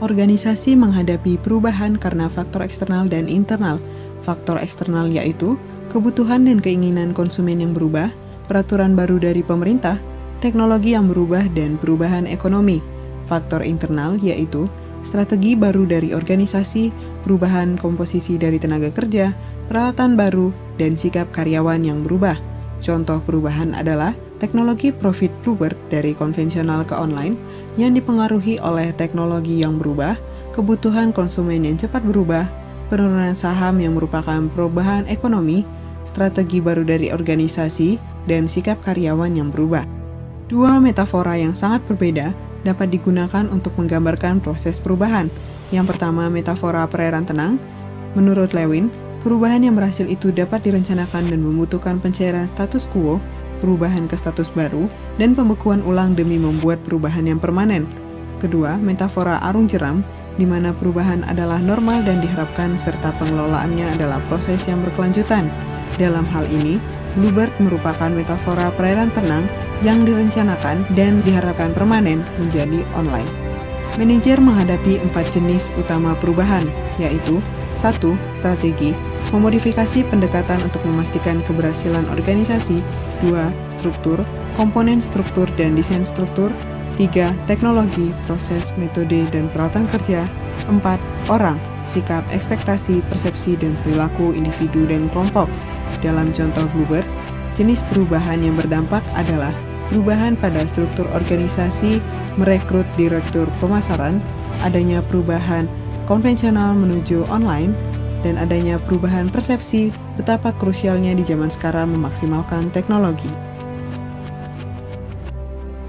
Organisasi menghadapi perubahan karena faktor eksternal dan internal. Faktor eksternal yaitu kebutuhan dan keinginan konsumen yang berubah, peraturan baru dari pemerintah, teknologi yang berubah, dan perubahan ekonomi. Faktor internal yaitu strategi baru dari organisasi, perubahan komposisi dari tenaga kerja, peralatan baru, dan sikap karyawan yang berubah. Contoh perubahan adalah teknologi profit bluebird dari konvensional ke online yang dipengaruhi oleh teknologi yang berubah, kebutuhan konsumen yang cepat berubah, penurunan saham yang merupakan perubahan ekonomi, strategi baru dari organisasi, dan sikap karyawan yang berubah. Dua metafora yang sangat berbeda dapat digunakan untuk menggambarkan proses perubahan. Yang pertama, metafora perairan tenang. Menurut Lewin, perubahan yang berhasil itu dapat direncanakan dan membutuhkan pencairan status quo, perubahan ke status baru, dan pembekuan ulang demi membuat perubahan yang permanen. Kedua, metafora arung jeram, di mana perubahan adalah normal dan diharapkan serta pengelolaannya adalah proses yang berkelanjutan. Dalam hal ini, bluebird merupakan metafora perairan tenang yang direncanakan dan diharapkan permanen menjadi online. Manajer menghadapi 4 jenis utama perubahan, yaitu 1. Strategi, memodifikasi pendekatan untuk memastikan keberhasilan organisasi. 2. Struktur, komponen struktur dan desain struktur. 3. Teknologi, proses, metode, dan peralatan kerja. 4. Orang, sikap, ekspektasi, persepsi, dan perilaku individu dan kelompok. Dalam contoh bluebird, jenis perubahan yang berdampak adalah perubahan pada struktur organisasi, merekrut direktur pemasaran, adanya perubahan konvensional menuju online, dan adanya perubahan persepsi betapa krusialnya di zaman sekarang memaksimalkan teknologi.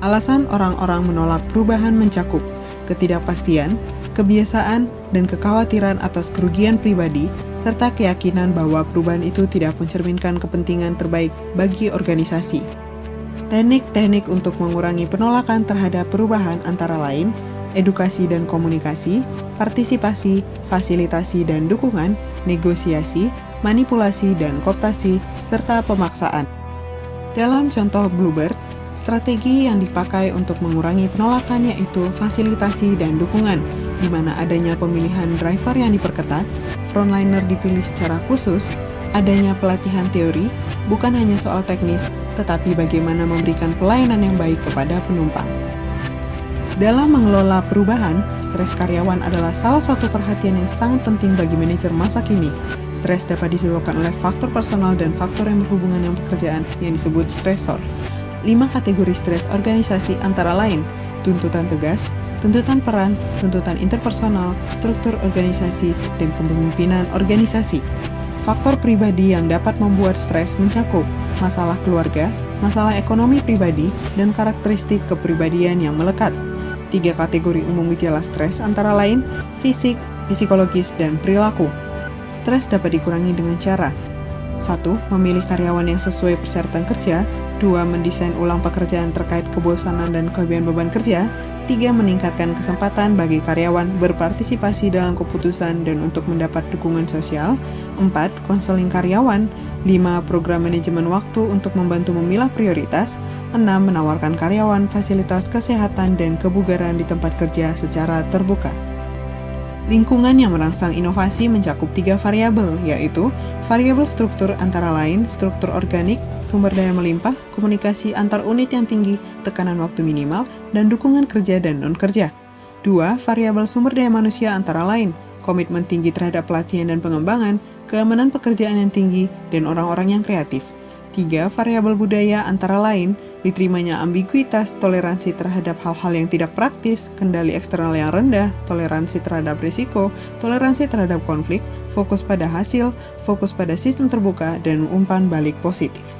Alasan orang-orang menolak perubahan mencakup ketidakpastian, kebiasaan, dan kekhawatiran atas kerugian pribadi, serta keyakinan bahwa perubahan itu tidak mencerminkan kepentingan terbaik bagi organisasi. Teknik-teknik untuk mengurangi penolakan terhadap perubahan antara lain edukasi dan komunikasi, partisipasi, fasilitasi dan dukungan, negosiasi, manipulasi dan kooptasi, serta pemaksaan. Dalam contoh bluebird, strategi yang dipakai untuk mengurangi penolakan yaitu fasilitasi dan dukungan, di mana adanya pemilihan driver yang diperketat, frontliner dipilih secara khusus, adanya pelatihan teori, bukan hanya soal teknis, tetapi bagaimana memberikan pelayanan yang baik kepada penumpang. Dalam mengelola perubahan, stres karyawan adalah salah satu perhatian yang sangat penting bagi manajer masa kini. Stres dapat disebabkan oleh faktor personal dan faktor yang berhubungan dengan pekerjaan yang disebut stresor. 5 kategori stres organisasi antara lain, tuntutan tegas, tuntutan peran, tuntutan interpersonal, struktur organisasi, dan kepemimpinan organisasi. Faktor pribadi yang dapat membuat stres mencakup masalah keluarga, masalah ekonomi pribadi, dan karakteristik kepribadian yang melekat. 3 kategori umum gejala stres antara lain fisik, psikologis, dan perilaku. Stres dapat dikurangi dengan cara 1. Memilih karyawan yang sesuai persyaratan kerja. 2. Mendesain ulang pekerjaan terkait kebosanan dan kelebihan beban kerja. 3. Meningkatkan kesempatan bagi karyawan berpartisipasi dalam keputusan dan untuk mendapat dukungan sosial. 4. Konseling karyawan. 5. Program manajemen waktu untuk membantu memilah prioritas. 6. Menawarkan karyawan fasilitas kesehatan dan kebugaran di tempat kerja secara terbuka. Lingkungan yang merangsang inovasi mencakup 3 variabel, yaitu variabel struktur antara lain struktur organik, sumber daya melimpah, komunikasi antar unit yang tinggi, tekanan waktu minimal, dan dukungan kerja dan non-kerja. 2. Variabel sumber daya manusia antara lain komitmen tinggi terhadap pelatihan dan pengembangan, keamanan pekerjaan yang tinggi, dan orang-orang yang kreatif. 3. Variabel budaya antara lain diterimanya ambiguitas, toleransi terhadap hal-hal yang tidak praktis, kendali eksternal yang rendah, toleransi terhadap risiko, toleransi terhadap konflik, fokus pada hasil, fokus pada sistem terbuka, dan umpan balik positif.